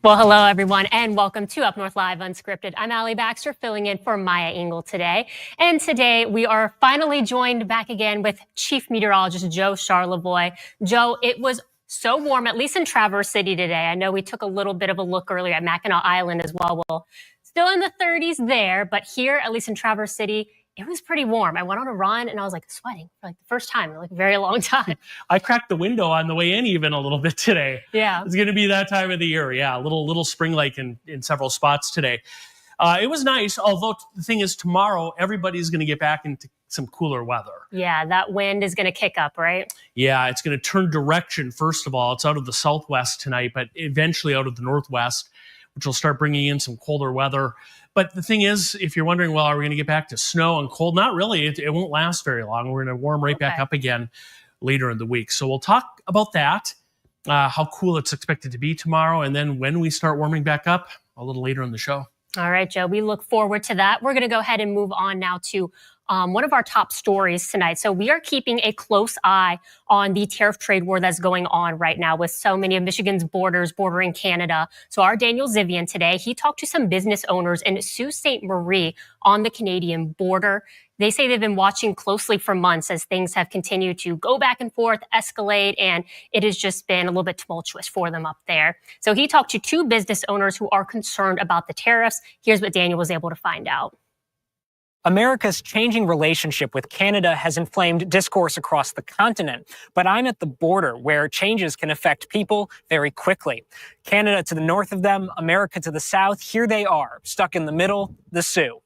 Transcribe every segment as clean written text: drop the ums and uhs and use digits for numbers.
Well, hello, everyone, and welcome to UpNorthlIve Unscripted. I'm Allie Baxter, filling in for Maya Engel today. And today we are finally joined back again with Chief Meteorologist Joe Charlevoix. Joe, it was so warm, at least in Traverse City today. I know we took a little bit of a look earlier at Mackinac Island as well. Well, still in the 30s there, but here, at least in Traverse City, it was pretty warm. I went on a run and I was like sweating for like the first time in like a very long time. I cracked the window on the way in even a little bit today. Yeah. It's going to be that time of the year. Yeah, a little spring-like in several spots today. It was nice, although the thing is tomorrow everybody's going to get back into some cooler weather. Yeah, that wind is going to kick up, right? Yeah, it's going to turn direction. First of all, it's out of the southwest tonight, but eventually out of the northwest, which will start bringing in some colder weather. But the thing is, if you're wondering, well, are we going to get back to snow and cold? Not really. It won't last very long. We're going to warm right back up again later in the week. So we'll talk about that, how cool it's expected to be tomorrow, and then when we start warming back up a little later in the show. All right, Joe, we look forward to that. We're going to go ahead and move on now to one of our top stories tonight. So we are keeping a close eye on the tariff trade war that's going on right now with so many of Michigan's borders bordering Canada. So our Daniel Zivian today, he talked to some business owners in Sault Ste. Marie on the Canadian border. They say they've been watching closely for months as things have continued to go back and forth, escalate, and it has just been a little bit tumultuous for them up there. So he talked to two business owners who are concerned about the tariffs. Here's what Daniel was able to find out. America's changing relationship with Canada has inflamed discourse across the continent, but I'm at the border where changes can affect people very quickly. Canada to the north of them, America to the south, here they are, stuck in the middle, the Sioux.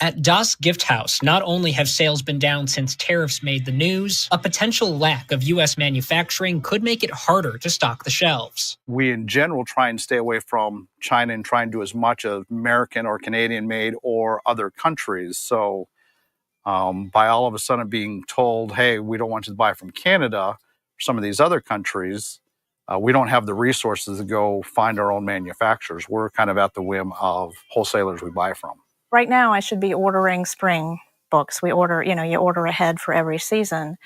At Das Gift House, not only have sales been down since tariffs made the news, a potential lack of U.S. manufacturing could make it harder to stock the shelves. We, in general, try and stay away from China and try and do as much of American or Canadian-made or other countries. So by all of a sudden being told, hey, we don't want you to buy from Canada or some of these other countries, we don't have the resources to go find our own manufacturers. We're kind of at the whim of wholesalers we buy from. Right now, I should be ordering spring books. We order, you order ahead for every season.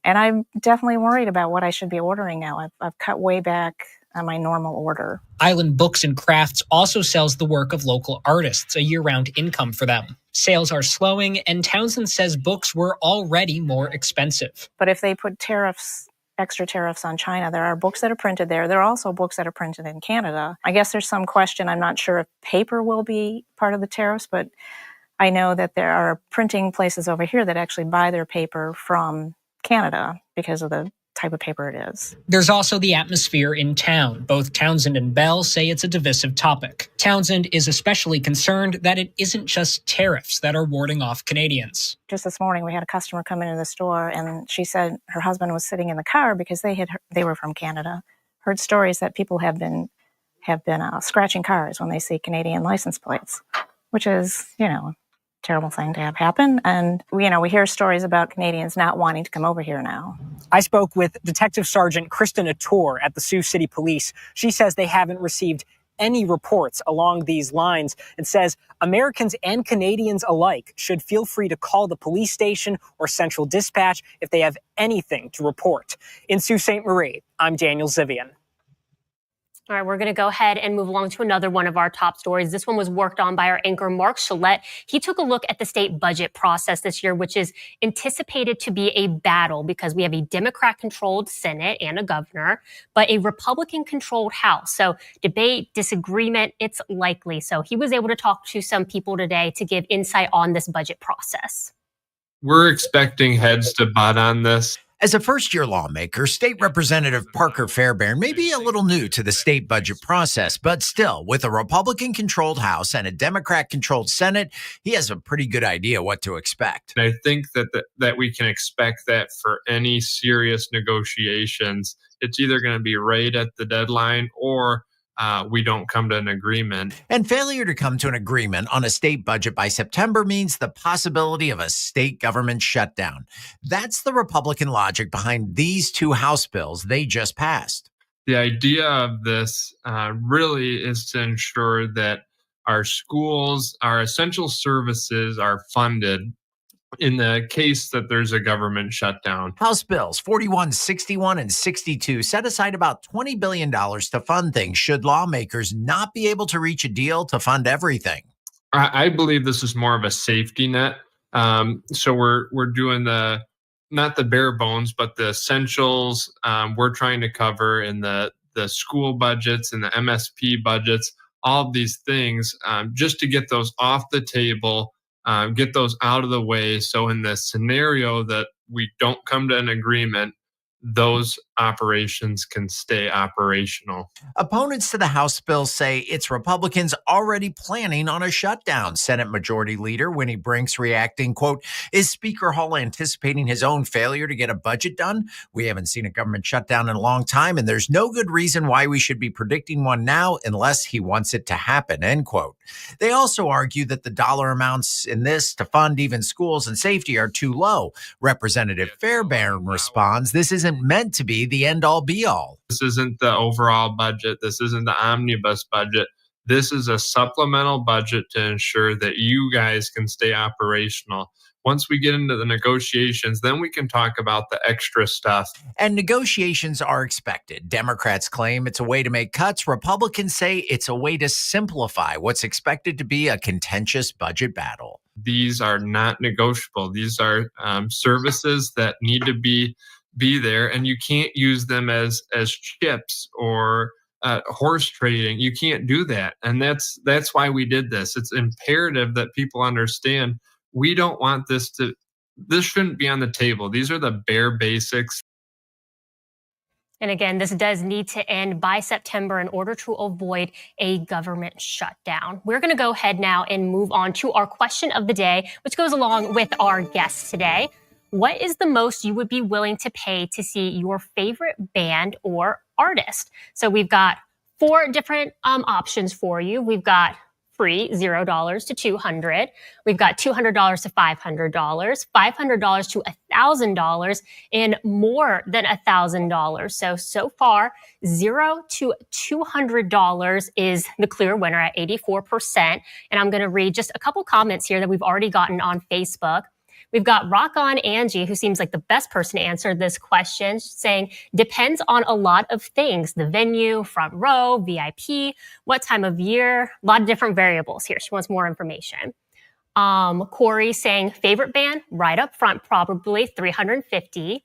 And I'm definitely worried about what I should be ordering now. I've cut way back on my normal order. Island Books and Crafts also sells the work of local artists, a year-round income for them. Sales are slowing, and Townsend says books were already more expensive. But if they put extra tariffs on China, there are books that are printed there. There are also books that are printed in Canada. I guess there's some question. I'm not sure if paper will be part of the tariffs, but I know that there are printing places over here that actually buy their paper from Canada because of the type of paper it is. There's also the atmosphere in town. Both Townsend and Bell say it's a divisive topic. Townsend is especially concerned that it isn't just tariffs that are warding off Canadians. Just this morning, we had a customer come into the store, and she said her husband was sitting in the car because they were from Canada. Heard stories that people have been scratching cars when they see Canadian license plates, which is, terrible thing to have happen. And we hear stories about Canadians not wanting to come over here now. I spoke with Detective Sergeant Kristen Atour at the Sioux City Police. She says they haven't received any reports along these lines and says Americans and Canadians alike should feel free to call the police station or central dispatch if they have anything to report. In Sault Ste. Marie, I'm Daniel Zivian. All right, we're going to go ahead and move along to another one of our top stories. This one was worked on by our anchor, Mark Chalette. He took a look at the state budget process this year, which is anticipated to be a battle because we have a Democrat-controlled Senate and a governor, but a Republican-controlled House. So debate, disagreement, it's likely. So he was able to talk to some people today to give insight on this budget process. We're expecting heads to butt on this. As a first-year lawmaker, State Representative Parker Fairbairn may be a little new to the state budget process, but still, with a Republican-controlled House and a Democrat-controlled Senate, he has a pretty good idea what to expect. And I think that we can expect that for any serious negotiations, it's either going to be right at the deadline or we don't come to an agreement. And failure to come to an agreement on a state budget by September means the possibility of a state government shutdown. That's the Republican logic behind these two House bills they just passed. The idea of this really is to ensure that our schools, our essential services are funded in the case that there's a government shutdown. House bills 41, 61, and 62 set aside about $20 billion to fund things should lawmakers not be able to reach a deal to fund everything. I believe this is more of a safety net. So we're doing not the bare bones, but the essentials. We're trying to cover in the school budgets and the MSP budgets, all of these things, just to get those off the table, get those out of the way. So in the scenario that we don't come to an agreement, those operations can stay operational. Opponents to the House bill say it's Republicans already planning on a shutdown. Senate Majority Leader Winnie Brinks reacting, quote, "Is Speaker Hall anticipating his own failure to get a budget done? We haven't seen a government shutdown in a long time, and there's no good reason why we should be predicting one now unless he wants it to happen," end quote. They also argue that the dollar amounts in this to fund even schools and safety are too low. Representative Fairbairn responds, "This isn't meant to be the end-all be-all. This isn't the overall budget. This isn't the omnibus budget. This is a supplemental budget to ensure that you guys can stay operational. Once we get into the negotiations, then we can talk about the extra stuff." And negotiations are expected. Democrats claim it's a way to make cuts. Republicans say it's a way to simplify what's expected to be a contentious budget battle. These are not negotiable. These are services that need to be there, and you can't use them as chips or horse trading. You can't do that, and that's why we did this. It's imperative that people understand we don't want this shouldn't be on the table. These are the bare basics. And again, this does need to end by September in order to avoid a government shutdown. We're going to go ahead now and move on to our question of the day, which goes along with our guests today. What is the most you would be willing to pay to see your favorite band or artist? So we've got 4 different options for you. We've got free, $0 to $200. We've got $200 to $500, $500 to $1,000, and more than $1,000. So far, $0 to $200 is the clear winner at 84%. And I'm going to read just a couple comments here that we've already gotten on Facebook. We've got Rock On Angie, who seems like the best person to answer this question, saying, depends on a lot of things. The venue, front row, VIP, what time of year, a lot of different variables here. She wants more information. Corey saying, favorite band, right up front, probably $350.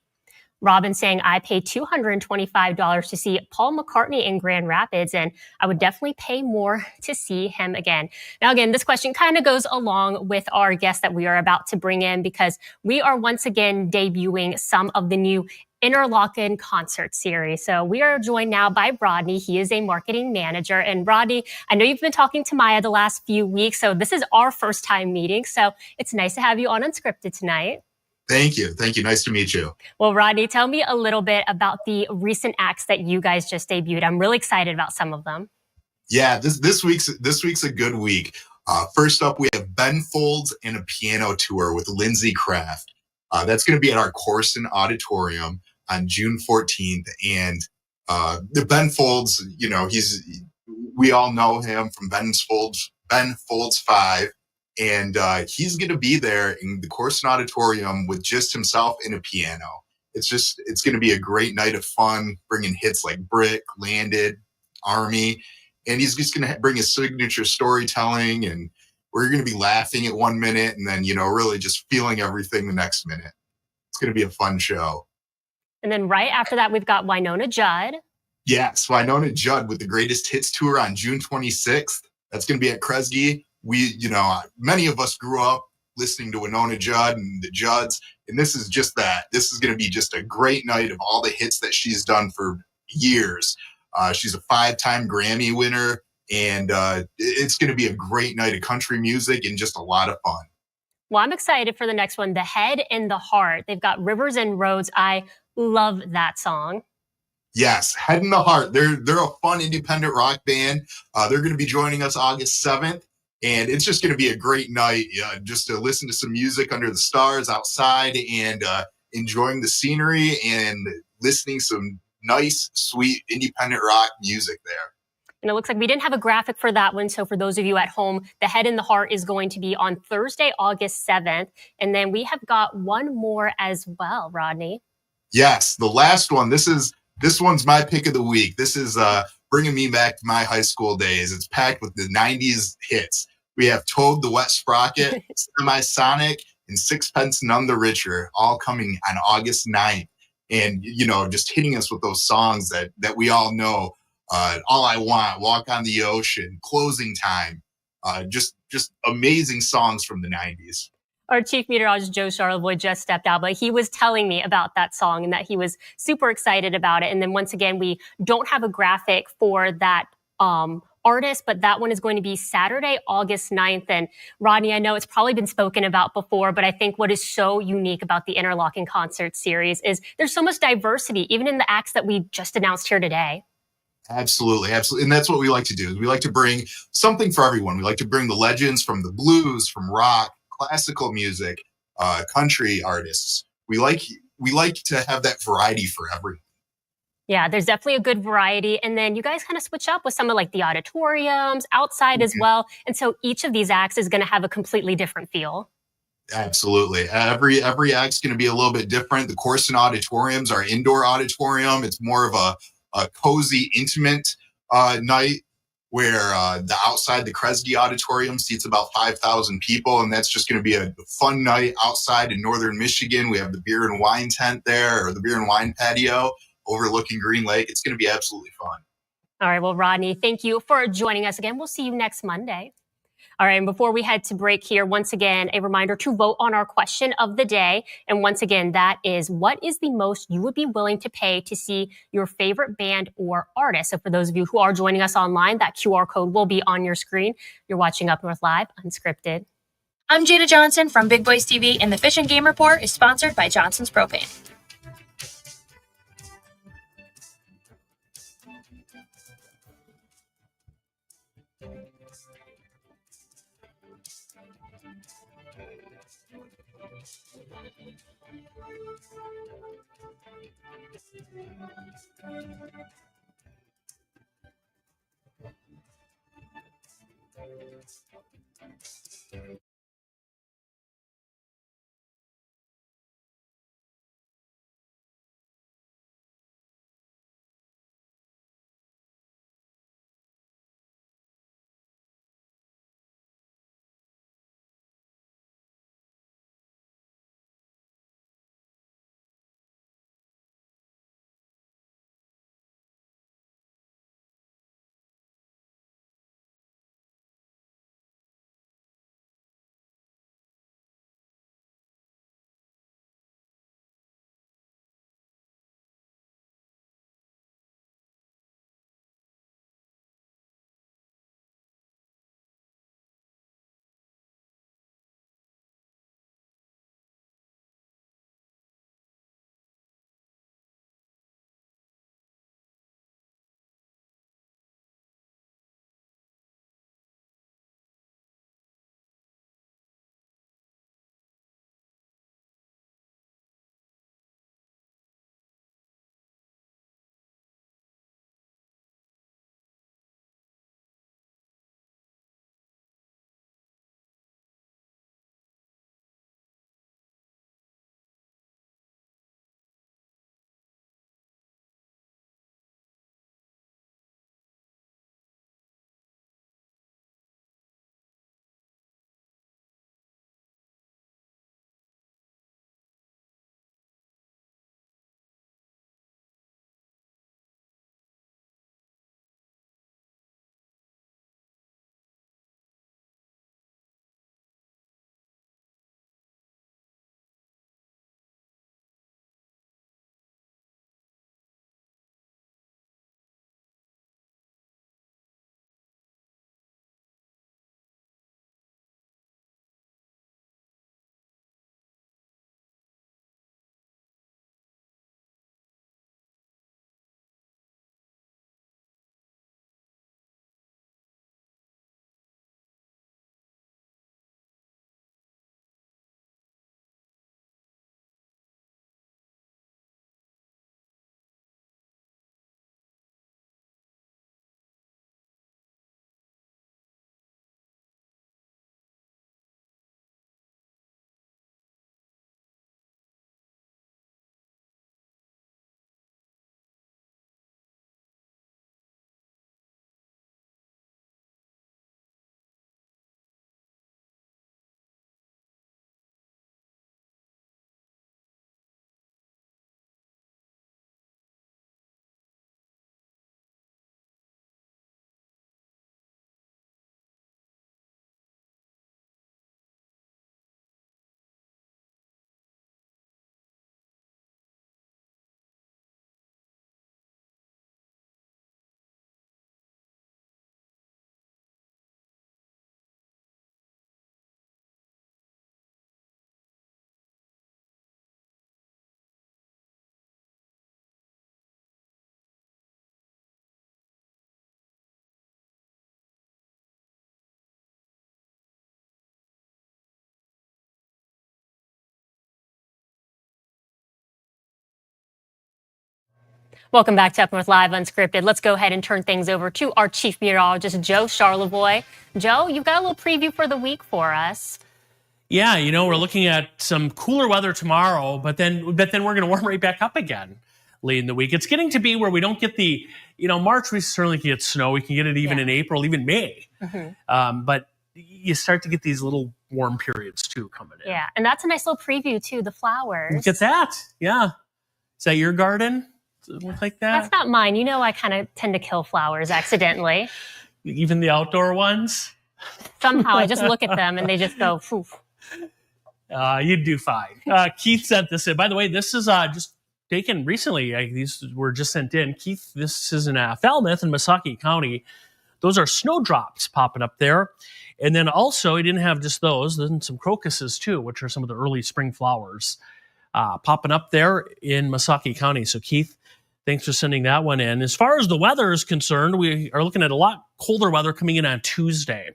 Robin saying, I paid $225 to see Paul McCartney in Grand Rapids, and I would definitely pay more to see him again. Now, again, this question kind of goes along with our guest that we are about to bring in, because we are once again debuting some of the new Interlochen concert series. So we are joined now by Rodney. He is a marketing manager. And Rodney, I know you've been talking to Maya the last few weeks, so this is our first time meeting. So it's nice to have you on Unscripted tonight. Thank you. Thank you. Nice to meet you. Well, Rodney, tell me a little bit about the recent acts that you guys just debuted. I'm really excited about some of them. Yeah, this week's a good week. First up, we have Ben Folds and a piano tour with Lindsay Kraft. That's going to be at our Corson Auditorium on June 14th. And the Ben Folds, we all know him from Ben Folds 5. And he's going to be there in the Corson Auditorium with just himself and a piano. It's going to be a great night of fun, bringing hits like Brick, Landed, Army. And he's just going to bring his signature storytelling. And we're going to be laughing at one minute and then, really just feeling everything the next minute. It's going to be a fun show. And then right after that, we've got Wynonna Judd. Yes, Wynonna Judd with the Greatest Hits Tour on June 26th. That's going to be at Kresge. We, many of us grew up listening to Wynonna Judd and the Judds, and this is just that. This is going to be just a great night of all the hits that she's done for years. She's a 5-time Grammy winner, and it's going to be a great night of country music and just a lot of fun. Well, I'm excited for the next one, The Head and the Heart. They've got Rivers and Roads. I love that song. Yes, Head and the Heart. They're a fun independent rock band. They're going to be joining us August 7th. And it's just going to be a great night just to listen to some music under the stars outside and enjoying the scenery and listening some nice, sweet, independent rock music there. And it looks like we didn't have a graphic for that one. So for those of you at home, The Head and the Heart is going to be on Thursday, August 7th. And then we have got one more as well, Rodney. Yes, the last one. This one's my pick of the week. This is bringing me back to my high school days. It's packed with the 90s hits. We have Toad the Wet Sprocket, Semi-Sonic, and Sixpence None the Richer, all coming on August 9th. And, just hitting us with those songs that we all know. All I Want, Walk on the Ocean, Closing Time. Just amazing songs from the 90s. Our chief meteorologist, Joe Charlevoix, just stepped out, but he was telling me about that song and that he was super excited about it. And then once again, we don't have a graphic for that artist, but that one is going to be Saturday, August 9th. And Rodney, I know it's probably been spoken about before, but I think what is so unique about the Interlocking Concert Series is there's so much diversity, even in the acts that we just announced here today. Absolutely. And that's what we like to do. We like to bring something for everyone. We like to bring the legends from the blues, from rock, classical music, country artists. We like to have that variety for everyone. Yeah, there's definitely a good variety. And then you guys kind of switch up with some of like the auditoriums outside as well. And so each of these acts is going to have a completely different feel. Absolutely. Every act's going to be a little bit different. The Corson auditoriums are indoor auditorium. It's more of a cozy, intimate night, where the outside, the Kresge Auditorium seats about 5,000 people. And that's just going to be a fun night outside in northern Michigan. We have the beer and wine tent there, or the beer and wine patio overlooking Green Lake. It's going to be absolutely fun. All right. Well, Rodney, thank you for joining us again. We'll see you next Monday. All right. And before we head to break here, once again, a reminder to vote on our question of the day. And once again, that is, what is the most you would be willing to pay to see your favorite band or artist? So for those of you who are joining us online, that QR code will be on your screen. You're watching Up North Live Unscripted. I'm Jada Johnson from Big Boys TV, and the Fish and Game Report is sponsored by Johnson's Propane. Welcome back to Up North Live Unscripted. Let's go ahead and turn things over to our chief meteorologist, Joe Charlevoix. Joe, you've got a little preview for the week for us. Yeah, we're looking at some cooler weather tomorrow, but then we're going to warm right back up again late in the week. It's getting to be where we don't get the, March we certainly can get snow. We can get it even in April, even May. But you start to get these little warm periods too coming in. Yeah, and that's a nice little preview too, the flowers. Look at that. Yeah. Is that your garden? Does it look like that? That's not mine. I kind of tend to kill flowers accidentally. Even the outdoor ones? Somehow I just look at them and they just go, poof. You'd do fine. Keith sent this in. By the way, this is just taken recently. These were just sent in. Keith, this is in Falmouth in Missaukee County. Those are snowdrops popping up there. And then also, he didn't have just those. There's some crocuses too, which are some of the early spring flowers popping up there in Missaukee County. So Keith, thanks for sending that one in. As far as the weather is concerned, we are looking at a lot colder weather coming in on Tuesday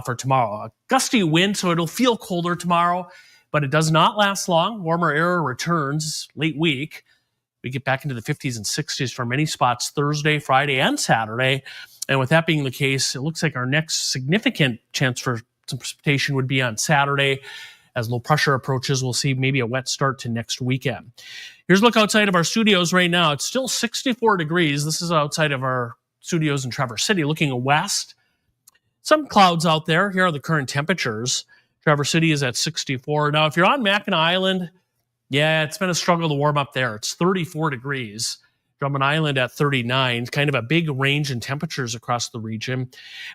for tomorrow. A gusty wind, so it'll feel colder tomorrow, but it does not last long. Warmer air returns late week. We get back into the 50s and 60s for many spots Thursday, Friday, and Saturday. And with that being the case, it looks like our next significant chance for some precipitation would be on Saturday. As low pressure approaches, we'll see maybe a wet start to next weekend. Here's a look outside of our studios right now. It's still 64 degrees. This is outside of our studios in Traverse City, looking west. Some clouds out there. Here are the current temperatures. Traverse City is at 64. Now, if you're on Mackinac Island, yeah, it's been a struggle to warm up there. It's 34 degrees. Drummond Island at 39, kind of a big range in temperatures across the region.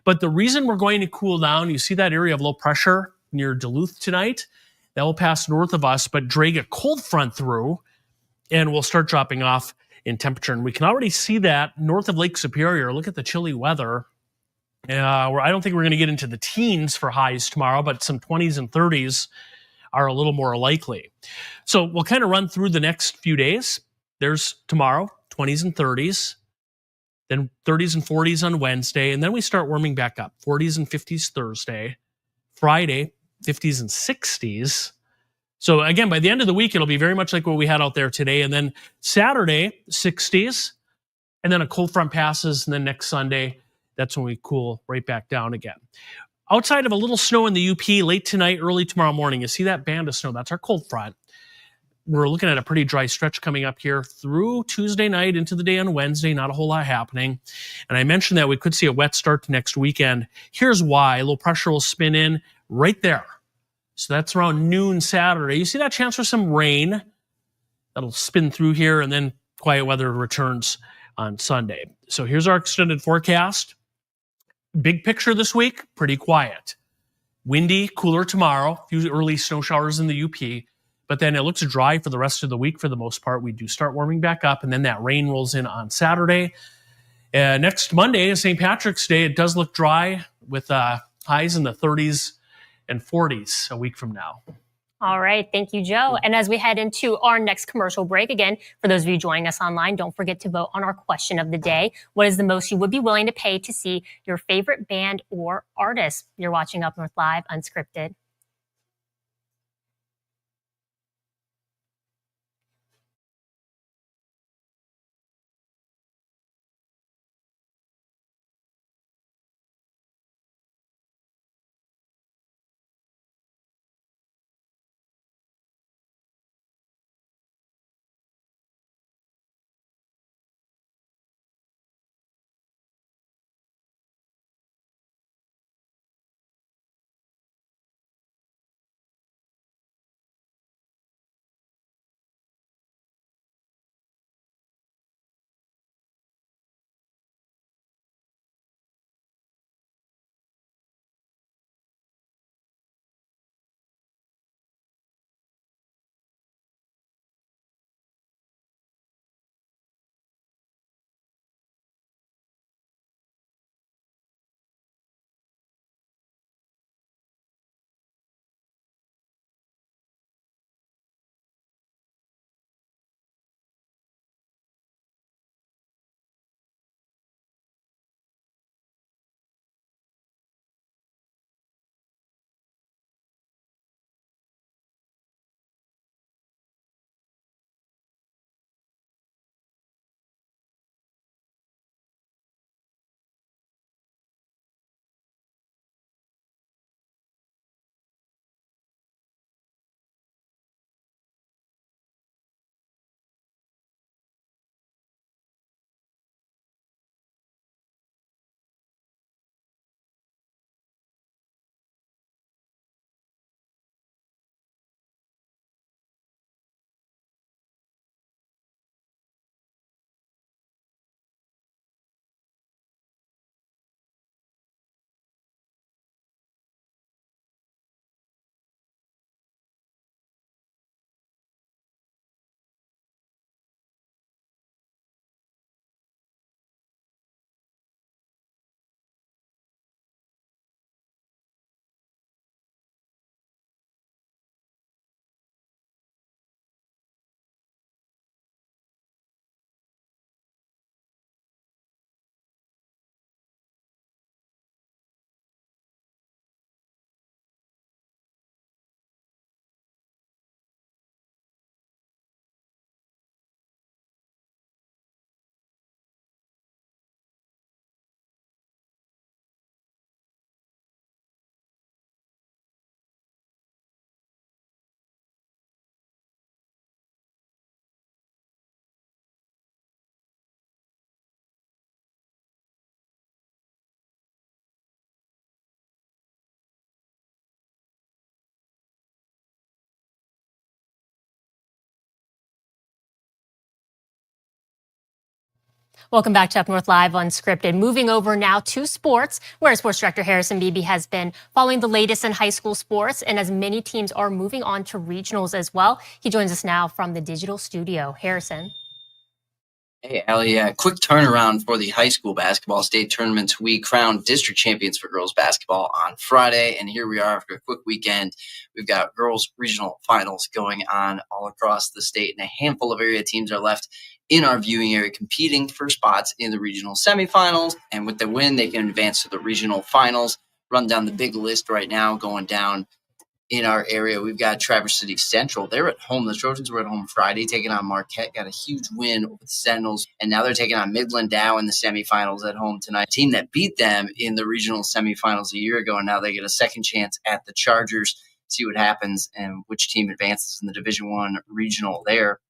But the reason we're going to cool down, you see that area of low pressure near Duluth tonight, that will pass north of us, but drag a cold front through, and we'll start dropping off in temperature. And we can already see that north of Lake Superior. Look at the chilly weather. Where I don't think we're going to get into the teens for highs tomorrow, but some 20s and 30s are a little more likely. So we'll kind of run through the next few days. There's tomorrow, 20s and 30s, then 30s and 40s on Wednesday, and then we start warming back up. 40s and 50s Thursday, Friday, 50s and 60s. So again, by the end of the week, it'll be very much like what we had out there today. And then Saturday, 60s, and then a cold front passes, and then next Sunday, that's when we cool right back down again. Outside of a little snow in the UP late tonight, early tomorrow morning, you see that band of snow, that's our cold front. We're looking at a pretty dry stretch coming up here through Tuesday night into the day on Wednesday. Not a whole lot happening. And I mentioned that we could see a wet start to next weekend. Here's why. Low pressure will spin in right there. So that's around noon Saturday. You see that chance for some rain. That'll spin through here, and then quiet weather returns on Sunday. So here's our extended forecast. Big picture this week, pretty quiet. Windy, cooler tomorrow. A few early snow showers in the UP. But then it looks dry for the rest of the week for the most part. We do start warming back up, and then that rain rolls in on Saturday. Next Monday, St. Patrick's Day, it does look dry with highs in the 30s and 40s a week from now. All right. Thank you, Joe. And as we head into our next commercial break, again, for those of you joining us online, don't forget to vote on our question of the day. What is the most you would be willing to pay to see your favorite band or artist? You're watching Up North Live Unscripted. Welcome back to Up North Live Unscripted. Moving over now to sports, where Sports Director Harrison Beebe has been following the latest in high school sports, and as many teams are moving on to regionals as well. He joins us now from the digital studio. Harrison. Hey, Allie, quick turnaround for the high school basketball state tournaments. We crowned district champions for girls basketball on Friday, and here we are after a quick weekend. We've got girls regional finals going on all across the state, and a handful of area teams are left in our viewing area competing for spots in the regional semifinals. And with the win, they can advance to the regional finals. Run down the big list right now, going down in our area. We've got Traverse City Central. They're at home. The Trojans were at home Friday, taking on Marquette. Got a huge win over the Sentinels, and now they're taking on Midland Dow in the semifinals at home tonight. Team that beat them in the regional semifinals a year ago, and now they get a second chance at the Chargers. See what happens and which team advances in the Division I regional there.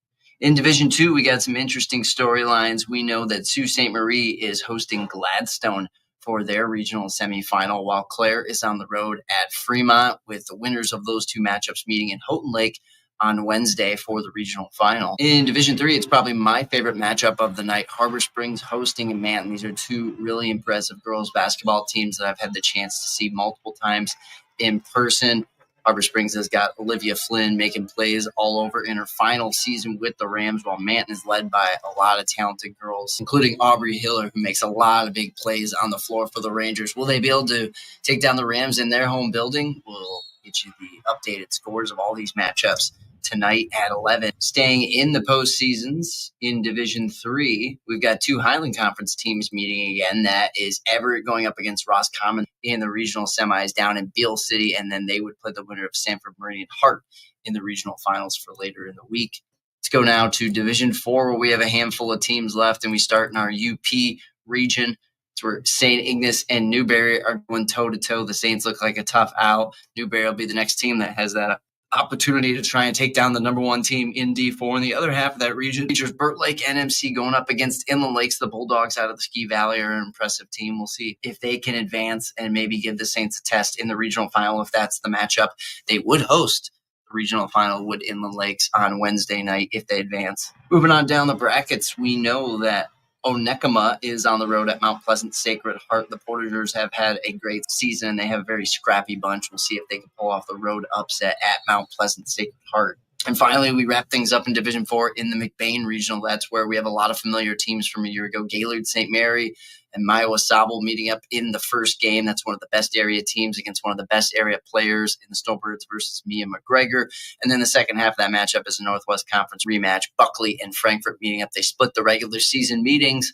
In Division II, we got some interesting storylines. We know that Sault Ste. Marie is hosting Gladstone for their regional semifinal, while Clare is on the road at Fremont, with the winners of those two matchups meeting in Houghton Lake on Wednesday for the regional final. In Division III, it's probably my favorite matchup of the night. Harbor Springs hosting Manton. These are two really impressive girls basketball teams that I've had the chance to see multiple times in person. Harbor Springs has got Olivia Flynn making plays all over in her final season with the Rams, while Manton is led by a lot of talented girls, including Aubrey Hiller, who makes a lot of big plays on the floor for the Rangers. Will they be able to take down the Rams in their home building? We'll get you the updated scores of all these matchups tonight at 11. Staying in the postseasons in Division III, we've got two Highland Conference teams meeting again. That is Everett going up against Roscommon in the regional semis down in Beale City, and then they would play the winner of Sanford Meridian Hart in the regional finals for later in the week. Let's go now to Division IV, where we have a handful of teams left, and we start in our UP region. It's where St. Ignace and Newberry are going toe-to-toe. The Saints look like a tough out. Newberry will be the next team that has that opportunity to try and take down the number one team in D4. In the other half of that region features Burt Lake NMC going up against Inland Lakes. The Bulldogs out of the Ski Valley are an impressive team. We'll see if they can advance and maybe give the Saints a test in the regional final. If that's the matchup, they would host the regional final, would Inland Lakes, on Wednesday night if they advance. Moving on down the brackets, we know that Onekama is on the road at Mount Pleasant Sacred Heart. The Portagers have had a great season. They have a very scrappy bunch. We'll see if they can pull off the road upset at Mount Pleasant Sacred Heart. And finally, we wrap things up in Division IV in the McBain Regional. That's where we have a lot of familiar teams from a year ago. Gaylord St. Mary and Maiwa Sable meeting up in the first game. That's one of the best area teams against one of the best area players in the Snowbirds versus Mia McGregor. And then the second half of that matchup is a Northwest Conference rematch. Buckley and Frankfort meeting up. They split the regular season meetings.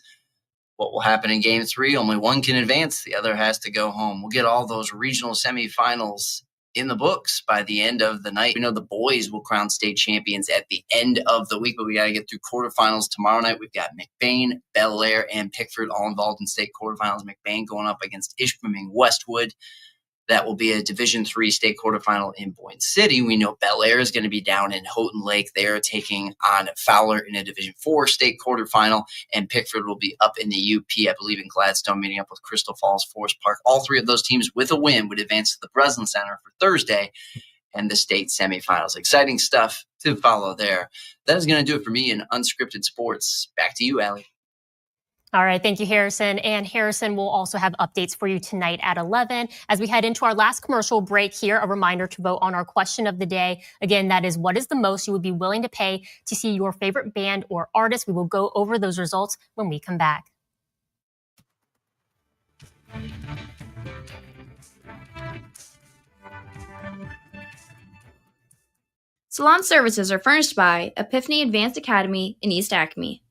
What will happen in Game 3? Only one can advance. The other has to go home. We'll get all those regional semifinals in the books by the end of the night. We know the boys will crown state champions at the end of the week, but we got to get through quarterfinals tomorrow night. We've got McBain, Bel Air, and Pickford all involved in state quarterfinals. McBain going up against Ishpeming Westwood. That will be a Division III state quarterfinal in Boyne City. We know Bel Air is going to be down in Houghton Lake. They are taking on Fowler in a Division IV state quarterfinal, and Pickford will be up in the UP, I believe, in Gladstone, meeting up with Crystal Falls Forest Park. All three of those teams with a win would advance to the Breslin Center for Thursday and the state semifinals. Exciting stuff to follow there. That is going to do it for me in Unscripted Sports. Back to you, Allie. All right, thank you, Harrison. And Harrison will also have updates for you tonight at 11. As we head into our last commercial break here, a reminder to vote on our question of the day. Again, that is, what is the most you would be willing to pay to see your favorite band or artist? We will go over those results when we come back. Salon services are furnished by Epiphany Advanced Academy in East Acme.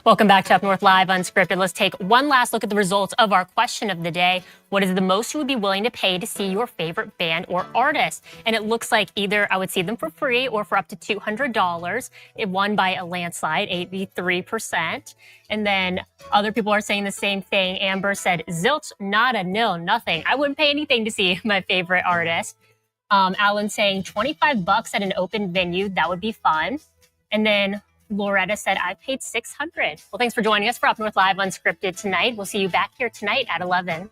Welcome back to Up North Live Unscripted. Let's take one last look at the results of our question of the day. What is the most you would be willing to pay to see your favorite band or artist? And it looks like either I would see them for free or for up to $200. It won by a landslide, 83%. And then other people are saying the same thing. Amber said, zilch, nada, nil, nothing. I wouldn't pay anything to see my favorite artist. Alan saying $25 at an open venue. That would be fun. And then Loretta said, I paid $600. Well, thanks for joining us for Up North Live Unscripted tonight. We'll see you back here tonight at 11.